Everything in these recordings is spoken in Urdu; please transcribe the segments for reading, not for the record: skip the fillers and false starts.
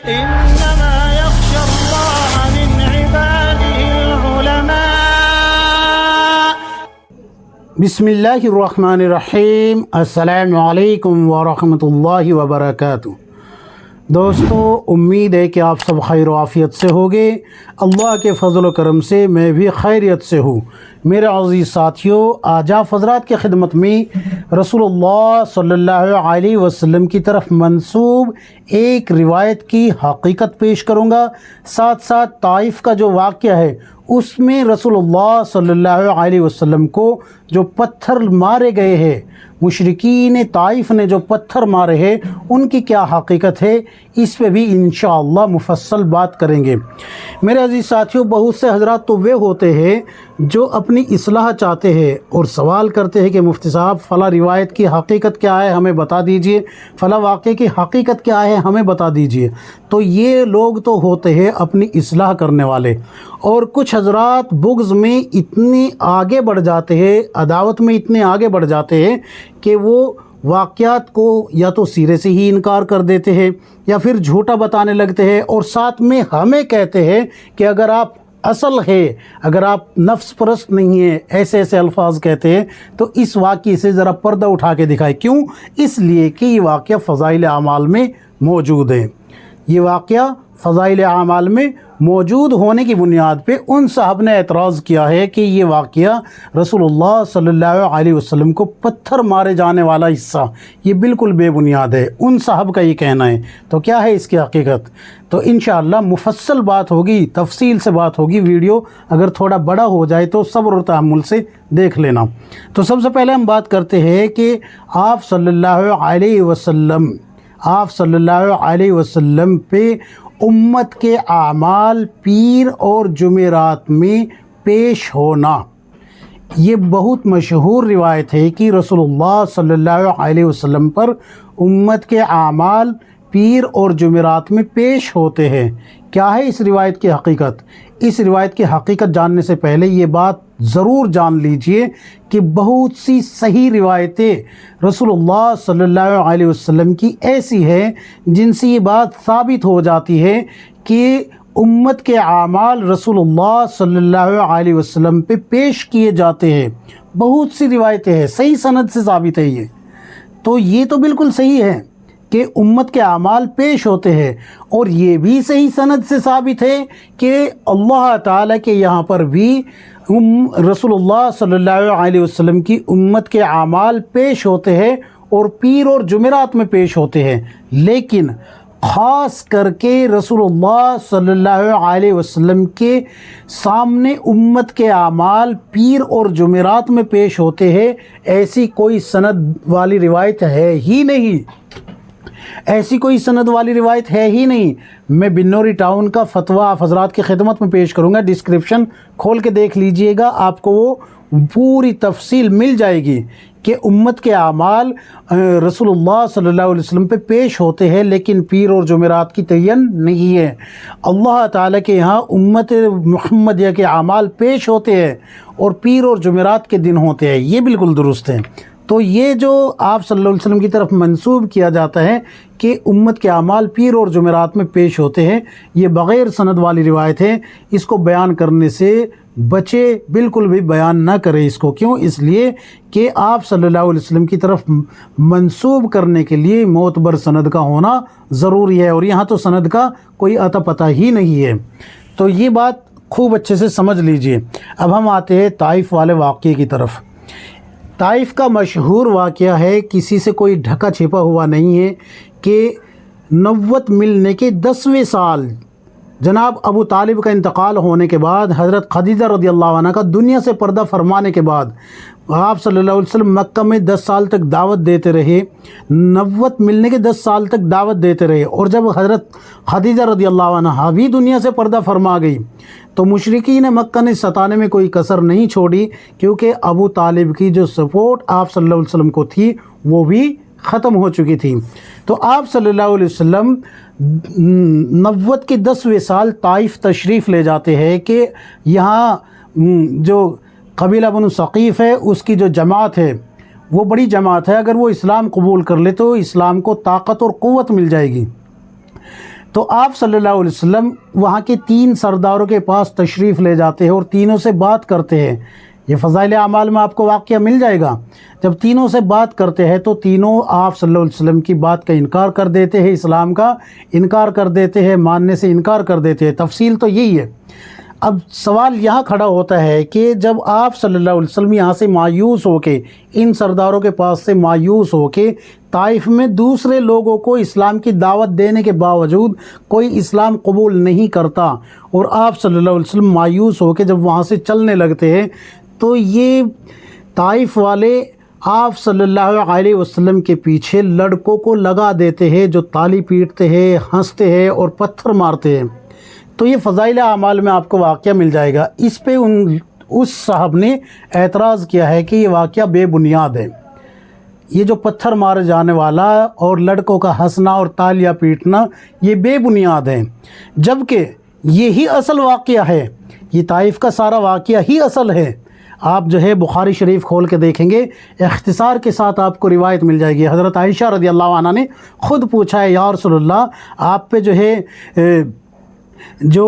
إنما يخشى الله من عباده العلماء. بسم اللہ الرحمن الرحیم. السلام علیکم ورحمۃ اللہ وبرکاتہ. دوستو، امید ہے کہ آپ سب خیر و عافیت سے ہوگے. اللہ کے فضل و کرم سے میں بھی خیریت سے ہوں. میرے عزیز ساتھیوں، آج آپ حضرات کی خدمت میں رسول اللہ صلی اللہ علیہ وسلم کی طرف منسوب ایک روایت کی حقیقت پیش کروں گا. ساتھ ساتھ طائف کا جو واقعہ ہے اس میں رسول اللہ صلی اللہ علیہ وسلم کو جو پتھر مارے گئے ہیں، مشرکین طائف نے جو پتھر مارے ہیں، ان کی کیا حقیقت ہے، اس پہ بھی انشاءاللہ مفصل بات کریں گے. میرے عزیز ساتھیوں، بہت سے حضرات تو وہ ہوتے ہیں جو اپنی اصلاح چاہتے ہیں اور سوال کرتے ہیں کہ مفتی صاحب فلاں روایت کی حقیقت کیا ہے ہمیں بتا دیجئے، فلاں واقعے کی حقیقت کیا ہے ہمیں بتا دیجئے. تو یہ لوگ تو ہوتے ہیں اپنی اصلاح کرنے والے، اور کچھ حضرات بغض میں اتنے آگے بڑھ جاتے ہیں، عداوت میں اتنے آگے بڑھ جاتے ہیں کہ وہ واقعات کو یا تو سرے سے ہی انکار کر دیتے ہیں یا پھر جھوٹا بتانے لگتے ہیں، اور ساتھ میں ہمیں کہتے ہیں کہ اگر آپ اصل ہے، اگر آپ نفس پرست نہیں ہیں، ایسے ایسے الفاظ کہتے ہیں. تو اس واقعے سے ذرا پردہ اٹھا کے دکھائے. کیوں؟ اس لیے کہ یہ واقعہ فضائل اعمال میں موجود ہے. یہ واقعہ فضائل اعمال میں موجود ہونے کی بنیاد پہ ان صاحب نے اعتراض کیا ہے کہ یہ واقعہ رسول اللہ صلی اللہ علیہ وسلم کو پتھر مارے جانے والا حصہ یہ بالکل بے بنیاد ہے. ان صاحب کا یہ کہنا ہے. تو کیا ہے اس کی حقیقت؟ تو انشاءاللہ مفصل بات ہوگی، تفصیل سے بات ہوگی. ویڈیو اگر تھوڑا بڑا ہو جائے تو صبر و تحمل سے دیکھ لینا. تو سب سے پہلے ہم بات کرتے ہیں کہ آپ صلی اللہ علیہ وسلم پہ امت کے اعمال پیر اور جمعرات میں پیش ہونا، یہ بہت مشہور روایت ہے کہ رسول اللہ صلی اللہ علیہ وسلم پر امت کے اعمال پیر اور جمعرات میں پیش ہوتے ہیں. کیا ہے اس روایت کی حقیقت؟ اس روایت کی حقیقت جاننے سے پہلے یہ بات ضرور جان لیجئے کہ بہت سی صحیح روایتیں رسول اللہ صلی اللہ علیہ وسلم کی ایسی ہیں جن سے یہ بات ثابت ہو جاتی ہے کہ امت کے اعمال رسول اللہ صلی اللہ علیہ وسلم پہ پیش کیے جاتے ہیں. بہت سی روایتیں ہیں، صحیح سند سے ثابت ہے یہ. تو یہ تو بالکل صحیح ہے کہ امت کے اعمال پیش ہوتے ہیں، اور یہ بھی صحیح سند سے ثابت ہے کہ اللہ تعالیٰ کے یہاں پر بھی رسول اللہ صلی اللہ علیہ وسلم کی امت کے اعمال پیش ہوتے ہیں اور پیر اور جمعرات میں پیش ہوتے ہیں. لیکن خاص کر کے رسول اللہ صلی اللہ علیہ وسلم کے سامنے امت کے اعمال پیر اور جمعرات میں پیش ہوتے ہیں، ایسی کوئی سند والی روایت ہے ہی نہیں. ایسی کوئی سند والی روایت ہے ہی نہیں. میں بنوری ٹاؤن کا فتویٰ آپ حضرات کی خدمت میں پیش کروں گا. ڈسکرپشن کھول کے دیکھ لیجئے گا، آپ کو وہ پوری تفصیل مل جائے گی کہ امت کے اعمال رسول اللہ صلی اللہ علیہ وسلم پہ پیش ہوتے ہیں لیکن پیر اور جمعرات کی تعین نہیں ہے. اللہ تعالیٰ کے یہاں امت محمدیہ کے اعمال پیش ہوتے ہیں اور پیر اور جمعرات کے دن ہوتے ہیں. یہ بالکل درست ہے. تو یہ جو آپ صلی اللہ علیہ وسلم کی طرف منسوب کیا جاتا ہے کہ امت کے اعمال پیر اور جمعرات میں پیش ہوتے ہیں، یہ بغیر سند والی روایت ہے. اس کو بیان کرنے سے بچے، بالکل بھی بیان نہ کرے اس کو. کیوں؟ اس لیے کہ آپ صلی اللہ علیہ وسلم کی طرف منسوب کرنے کے لیے معتبر سند کا ہونا ضروری ہے، اور یہاں تو سند کا کوئی اتا پتہ ہی نہیں ہے. تو یہ بات خوب اچھے سے سمجھ لیجئے. اب ہم آتے ہیں طائف والے واقعے کی طرف. طائف کا مشہور واقعہ ہے، کسی سے کوئی ڈھکا چھپا ہوا نہیں ہے، کہ نبوت ملنے کے 10ویں سال جناب ابو طالب کا انتقال ہونے کے بعد، حضرت خدیجہ رضی اللہ عنہ کا دنیا سے پردہ فرمانے کے بعد، آپ صلی اللہ علیہ وسلم مکہ میں 10 سال تک دعوت دیتے رہے. نبوت ملنے کے 10 سال تک دعوت دیتے رہے، اور جب حضرت خدیجہ رضی اللہ عنہ بھی دنیا سے پردہ فرما گئی تو مشرکین مکہ نے ستانے میں کوئی کسر نہیں چھوڑی، کیونکہ ابو طالب کی جو سپورٹ آپ صلی اللہ علیہ وسلم کو تھی وہ بھی ختم ہو چکی تھی. تو آپ صلی اللہ علیہ وسلم نبوت کے 10ویں سال طائف تشریف لے جاتے ہیں کہ یہاں جو قبیلہ بنو ثقیف ہے اس کی جو جماعت ہے وہ بڑی جماعت ہے، اگر وہ اسلام قبول کر لے تو اسلام کو طاقت اور قوت مل جائے گی. تو آپ صلی اللہ علیہ وسلم وہاں کے 3 سرداروں کے پاس تشریف لے جاتے ہیں اور تینوں سے بات کرتے ہیں. یہ فضائل اعمال میں آپ کو واقعہ مل جائے گا. جب تینوں سے بات کرتے ہیں تو تینوں آپ صلی اللہ علیہ وسلم کی بات کا انکار کر دیتے ہیں، اسلام کا انکار کر دیتے ہیں، ماننے سے انکار کر دیتے ہیں. تفصیل تو یہی ہے. اب سوال یہاں کھڑا ہوتا ہے کہ جب آپ صلی اللہ علیہ وسلم یہاں سے مایوس ہو کے، ان سرداروں کے پاس سے مایوس ہو کے، طائف میں دوسرے لوگوں کو اسلام کی دعوت دینے کے باوجود کوئی اسلام قبول نہیں کرتا، اور آپ صلی اللہ علیہ وسلم مایوس ہو کے جب وہاں سے چلنے لگتے ہیں تو یہ طائف والے آپ صلی اللہ علیہ وسلم کے پیچھے لڑکوں کو لگا دیتے ہیں جو تالی پیٹتے ہیں، ہنستے ہیں اور پتھر مارتے ہیں. تو یہ فضائل اعمال میں آپ کو واقعہ مل جائے گا. اس پہ اس صاحب نے اعتراض کیا ہے کہ یہ واقعہ بے بنیاد ہے. یہ جو پتھر مارے جانے والا اور لڑکوں کا ہنسنا اور تالیاں پیٹنا یہ بے بنیاد ہے، جبکہ یہی اصل واقعہ ہے. یہ طائف کا سارا واقعہ ہی اصل ہے. آپ جو ہے بخاری شریف کھول کے دیکھیں گے، اختصار کے ساتھ آپ کو روایت مل جائے گی. حضرت عائشہ رضی اللہ عنہ نے خود پوچھا ہے، یا رسول اللہ آپ پہ جو ہے جو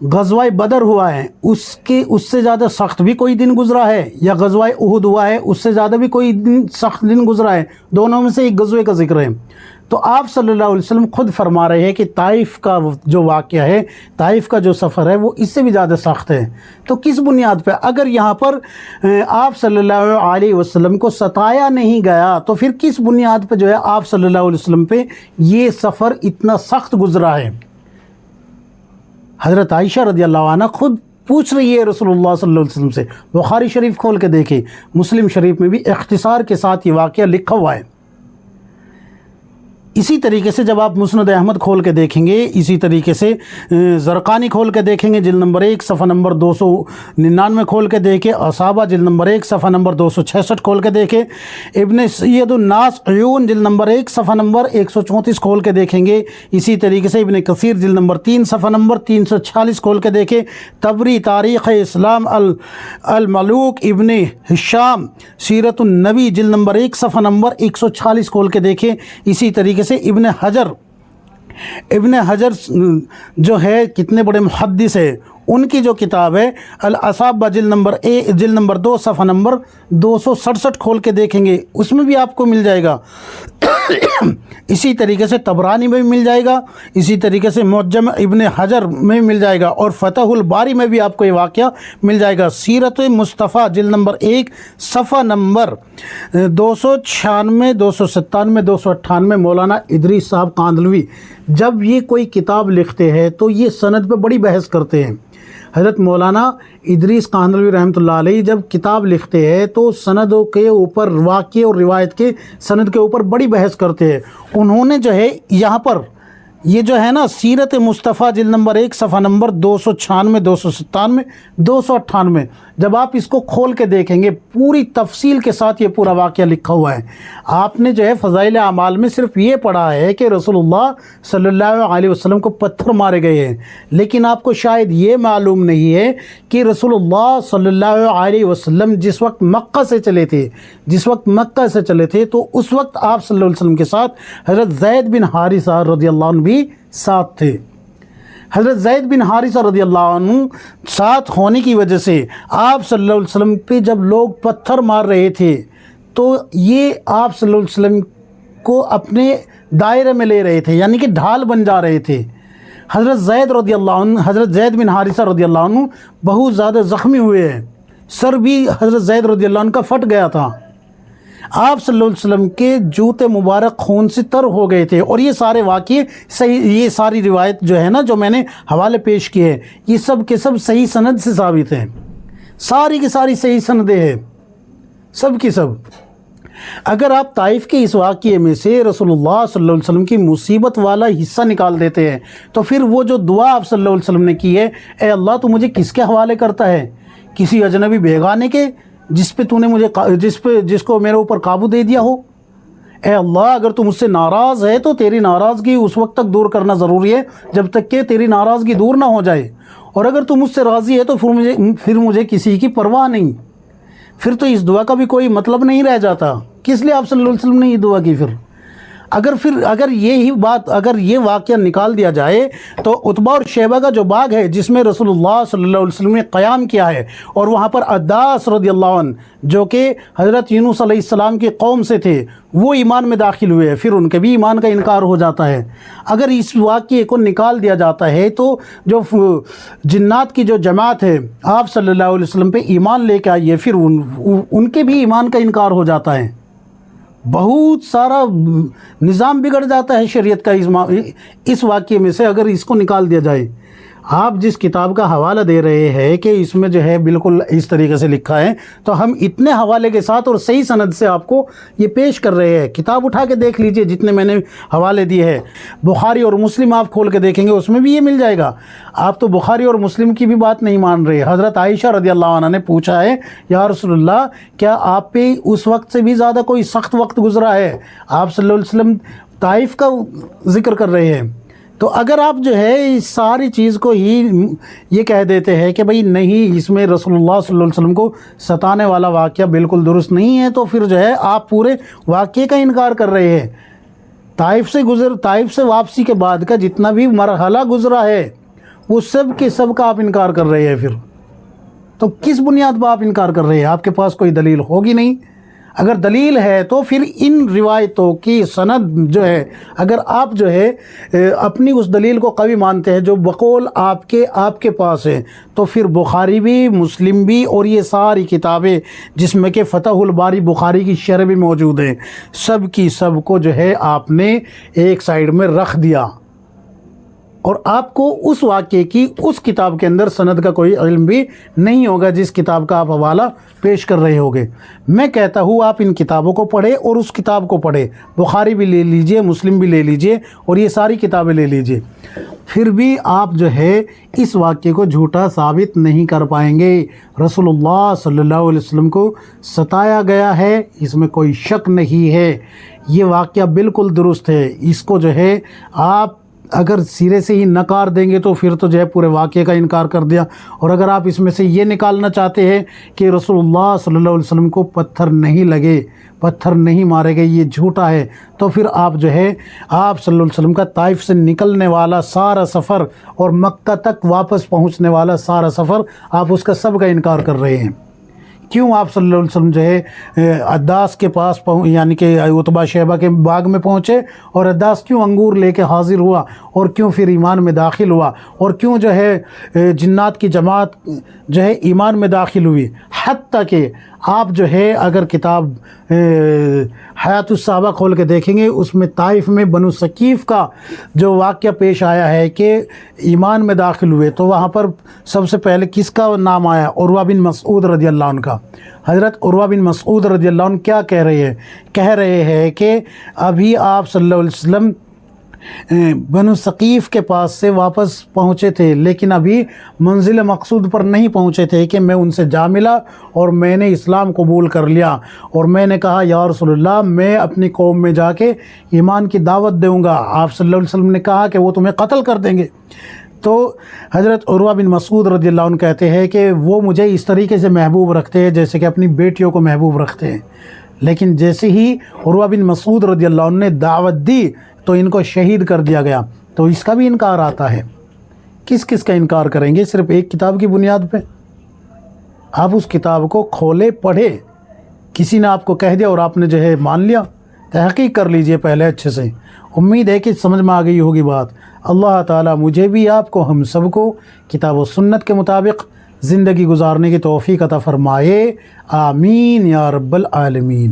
غزوہ بدر ہوا ہے اس سے زیادہ سخت بھی کوئی دن گزرا ہے، یا غزوہ احد ہوا ہے اس سے زیادہ بھی کوئی سخت دن گزرا ہے؟ دونوں میں سے ایک غزوے کا ذکر ہے. تو آپ صلی اللہ علیہ وسلم خود فرما رہے ہیں کہ طائف کا جو واقعہ ہے، طائف کا جو سفر ہے وہ اس سے بھی زیادہ سخت ہے. تو کس بنیاد پہ؟ اگر یہاں پر آپ صلی اللہ علیہ وسلم کو ستایا نہیں گیا تو پھر کس بنیاد پہ جو ہے آپ صلی اللہ علیہ وسلم پہ یہ سفر اتنا سخت گزرا ہے؟ حضرت عائشہ رضی اللہ عنہ خود پوچھ رہی ہے رسول اللہ صلی اللہ علیہ وسلم سے. بخاری شریف کھول کے دیکھیں، مسلم شریف میں بھی اختصار کے ساتھ یہ واقعہ لکھا ہوا ہے. اسی طریقے سے جب آپ مسند احمد کھول کے دیکھیں گے، اسی طریقے سے زرقانی کھول کے دیکھیں گے، جلد نمبر 1 صفحہ نمبر 299 کھول کے دیکھیں، اصابہ جلد نمبر 1 صفحہ نمبر 266 کھول کے دیکھیں، ابن سید الناس عیون جلد نمبر 1 صفحہ نمبر 134 کھول کے دیکھیں گے. اسی طریقے سے ابن کثیر جلد نمبر 3 صفحہ نمبر 346 کھول کے دیکھیں، طبری تاریخ اسلام الملوک ابن ہشام سیرت النبی جلد نمبر 1 صفحہ نمبر 146 کھول کے دیکھیں. اسی طریقے سے ابن حجر جو ہے کتنے بڑے محدث ہے، ان کی جو کتاب ہے الاصابہ جلد نمبر 2 صفحہ نمبر 267 کھول کے دیکھیں گے، اس میں بھی آپ کو مل جائے گا. اسی طریقے سے طبرانی میں بھی مل جائے گا، اسی طریقے سے معجم ابن حجر میں بھی مل جائے گا، اور فتح الباری میں بھی آپ کو یہ واقعہ مل جائے گا. سیرت مصطفیٰ جلد نمبر 1 صفحہ نمبر 296 297 298 مولانا ادریس صاحب کاندلوی جب یہ کوئی کتاب لکھتے ہیں تو یہ سند پہ بڑی بحث کرتے ہیں. حضرت مولانا ادریس کاندلوی رحمۃ اللہ علیہ جب کتاب لکھتے ہیں تو سندوں کے اوپر، واقعے اور روایت کے سند کے اوپر بڑی بحث کرتے ہیں. انہوں نے جو ہے یہاں پر یہ جو ہے نا سیرت مصطفیٰ جلد نمبر 1 صفحہ نمبر 296 297 298 جب آپ اس کو کھول کے دیکھیں گے پوری تفصیل کے ساتھ یہ پورا واقعہ لکھا ہوا ہے. آپ نے جو ہے فضائل اعمال میں صرف یہ پڑھا ہے کہ رسول اللہ صلی اللہ علیہ وسلم کو پتھر مارے گئے ہیں، لیکن آپ کو شاید یہ معلوم نہیں ہے کہ رسول اللہ صلی اللہ علیہ وسلم جس وقت مکہ سے چلے تھے تو اس وقت آپ صلی اللہ علیہ وسلم کے ساتھ حضرت زید بن حارثہ رضی اللہ عنہ بھی ساتھ تھے. حضرت زید بن حارثہ رضی اللہ عنہ ساتھ ہونے کی وجہ سے آپ صلی اللہ علیہ وسلم پہ جب لوگ پتھر مار رہے تھے تو یہ آپ صلی اللہ علیہ وسلم کو اپنے دائرے میں لے رہے تھے، یعنی کہ ڈھال بن جا رہے تھے. حضرت زید بن حارثہ رضی اللہ عنہ بہت زیادہ زخمی ہوئے ہیں، سر بھی حضرت زید رضی اللہ عنہ کا پھٹ گیا تھا. آپ صلی اللہ علیہ وسلم کے جوتے مبارک خون سے تر ہو گئے تھے. اور یہ سارے واقعے صحیح، یہ ساری روایت جو ہے نا جو میں نے حوالے پیش کیے ہیں یہ سب کے سب صحیح سند سے ثابت ہیں، ساری کی ساری صحیح سندیں ہیں سب کی سب. اگر آپ طائف کے اس واقعے میں سے رسول اللہ صلی اللہ علیہ وسلم کی مصیبت والا حصہ نکال دیتے ہیں تو پھر وہ جو دعا آپ صلی اللہ علیہ وسلم نے کی ہے، اے اللہ تو مجھے کس کے حوالے کرتا ہے؟ کسی اجنبی بیگانے کے جس پہ تو نے مجھے جس کو میرے اوپر قابو دے دیا ہو؟ اے اللہ اگر تو مجھ سے ناراض ہے تو تیری ناراضگی اس وقت تک دور کرنا ضروری ہے جب تک کہ تیری ناراضگی دور نہ ہو جائے، اور اگر تو مجھ سے راضی ہے تو پھر مجھے کسی کی پرواہ نہیں. پھر تو اس دعا کا بھی کوئی مطلب نہیں رہ جاتا. کس لیے آپ صلی اللہ علیہ وسلم نے یہ دعا کی؟ پھر اگر یہ واقعہ نکال دیا جائے تو عتبہ اور شیبہ کا جو باغ ہے جس میں رسول اللہ صلی اللہ علیہ وسلم نے قیام کیا ہے، اور وہاں پر عداس رضی اللہ عنہ جو کہ حضرت یونس علیہ السلام کی قوم سے تھے، وہ ایمان میں داخل ہوئے، پھر ان کے بھی ایمان کا انکار ہو جاتا ہے۔ اگر اس واقعے کو نکال دیا جاتا ہے تو جو جنات کی جو جماعت ہے آپ صلی اللہ علیہ وسلم پہ ایمان لے کے آئی ہے، پھر ان کے بھی ایمان کا انکار ہو جاتا ہے۔ بہت سارا نظام بگڑ جاتا ہے شریعت کا اس واقعے میں سے اگر اس کو نکال دیا جائے۔ آپ جس کتاب کا حوالہ دے رہے ہیں کہ اس میں جو ہے بالکل اس طریقے سے لکھا ہے، تو ہم اتنے حوالے کے ساتھ اور صحیح سند سے آپ کو یہ پیش کر رہے ہیں۔ کتاب اٹھا کے دیکھ لیجئے جتنے میں نے حوالے دیے ہیں، بخاری اور مسلم آپ کھول کے دیکھیں گے اس میں بھی یہ مل جائے گا۔ آپ تو بخاری اور مسلم کی بھی بات نہیں مان رہے۔ حضرت عائشہ رضی اللہ عنہ نے پوچھا ہے، یا رسول اللہ کیا آپ پہ اس وقت سے بھی زیادہ کوئی سخت وقت گزرا ہے؟ آپ صلی اللہ علیہ وسلم طائف کا ذکر کر رہے ہیں۔ تو اگر آپ جو ہے اس ساری چیز کو ہی یہ کہہ دیتے ہیں کہ بھئی نہیں، اس میں رسول اللہ صلی اللہ علیہ وسلم کو ستانے والا واقعہ بالکل درست نہیں ہے، تو پھر جو ہے آپ پورے واقعے کا انکار کر رہے ہیں۔ طائف سے واپسی کے بعد کا جتنا بھی مرحلہ گزرا ہے وہ سب کے سب کا آپ انکار کر رہے ہیں۔ پھر تو کس بنیاد پر آپ انکار کر رہے ہیں؟ آپ کے پاس کوئی دلیل ہوگی نہیں۔ اگر دلیل ہے تو پھر ان روایتوں کی سند جو ہے، اگر آپ جو ہے اپنی اس دلیل کو قوی مانتے ہیں جو بقول آپ کے پاس ہے، تو پھر بخاری بھی، مسلم بھی، اور یہ ساری کتابیں جس میں کہ فتح الباری بخاری کی شرح بھی موجود ہے، سب کی سب کو جو ہے آپ نے ایک سائیڈ میں رکھ دیا، اور آپ کو اس واقعے کی اس کتاب کے اندر سند کا کوئی علم بھی نہیں ہوگا جس کتاب کا آپ حوالہ پیش کر رہے ہوگے۔ میں کہتا ہوں آپ ان کتابوں کو پڑھیں اور اس کتاب کو پڑھیں، بخاری بھی لے لیجئے، مسلم بھی لے لیجئے، اور یہ ساری کتابیں لے لیجئے، پھر بھی آپ جو ہے اس واقعے کو جھوٹا ثابت نہیں کر پائیں گے۔ رسول اللہ صلی اللہ علیہ وسلم کو ستایا گیا ہے، اس میں کوئی شک نہیں ہے، یہ واقعہ بالکل درست ہے۔ اس کو جو ہے آپ اگر سرے سے ہی نکار دیں گے تو پھر تو جو ہے پورے واقعے کا انکار کر دیا، اور اگر آپ اس میں سے یہ نکالنا چاہتے ہیں کہ رسول اللہ صلی اللہ علیہ وسلم کو پتھر نہیں لگے، پتھر نہیں مارے گئے، یہ جھوٹا ہے، تو پھر آپ جو ہے آپ صلی اللہ علیہ وسلم کا طائف سے نکلنے والا سارا سفر اور مکہ تک واپس پہنچنے والا سارا سفر آپ اس کا سب کا انکار کر رہے ہیں۔ کیوں آپ صلی اللہ علیہ وسلم جو ہے عداس کے پاس یعنی کہ عتبہ شیبہ کے باغ میں پہنچے، اور عداس کیوں انگور لے کے حاضر ہوا، اور کیوں پھر ایمان میں داخل ہوا، اور کیوں جو ہے جنات کی جماعت جو ہے ایمان میں داخل ہوئی، حتیٰ کہ آپ جو ہے اگر کتاب حیات الصحابہ کھول کے دیکھیں گے اس میں طائف میں بنو ثقیف کا جو واقعہ پیش آیا ہے کہ ایمان میں داخل ہوئے، تو وہاں پر سب سے پہلے کس کا نام آیا؟ عروہ بن مسعود رضی اللہ عنہ کا۔ حضرت عروہ بن مسعود رضی اللہ عنہ کیا کہہ رہے ہیں کہ ابھی آپ صلی اللہ علیہ وسلم بنو ثقیف کے پاس سے واپس پہنچے تھے، لیکن ابھی منزل مقصود پر نہیں پہنچے تھے کہ میں ان سے جا ملا اور میں نے اسلام قبول کر لیا، اور میں نے کہا یا رسول اللہ میں اپنی قوم میں جا کے ایمان کی دعوت دوں گا۔ آپ صلی اللہ علیہ وسلم نے کہا کہ وہ تمہیں قتل کر دیں گے۔ تو حضرت عروہ بن مسعود رضی اللہ عنہ کہتے ہیں کہ وہ مجھے اس طریقے سے محبوب رکھتے ہیں جیسے کہ اپنی بیٹیوں کو محبوب رکھتے ہیں، لیکن جیسے ہی عروہ بن مسعود رضی اللہ عنہ نے دعوت دی تو ان کو شہید کر دیا گیا۔ تو اس کا بھی انکار آتا ہے۔ کس کا انکار کریں گے؟ صرف ایک کتاب کی بنیاد پہ؟ آپ اس کتاب کو کھولے، پڑھے، کسی نے آپ کو کہہ دیا اور آپ نے جو ہے مان لیا، تحقیق کر لیجئے پہلے اچھے سے۔ امید ہے کہ سمجھ میں آ گئی ہوگی بات۔ اللہ تعالیٰ مجھے بھی آپ کو، ہم سب کو کتاب و سنت کے مطابق زندگی گزارنے کی توفیق عطا فرمائے، آمین یا رب العالمین۔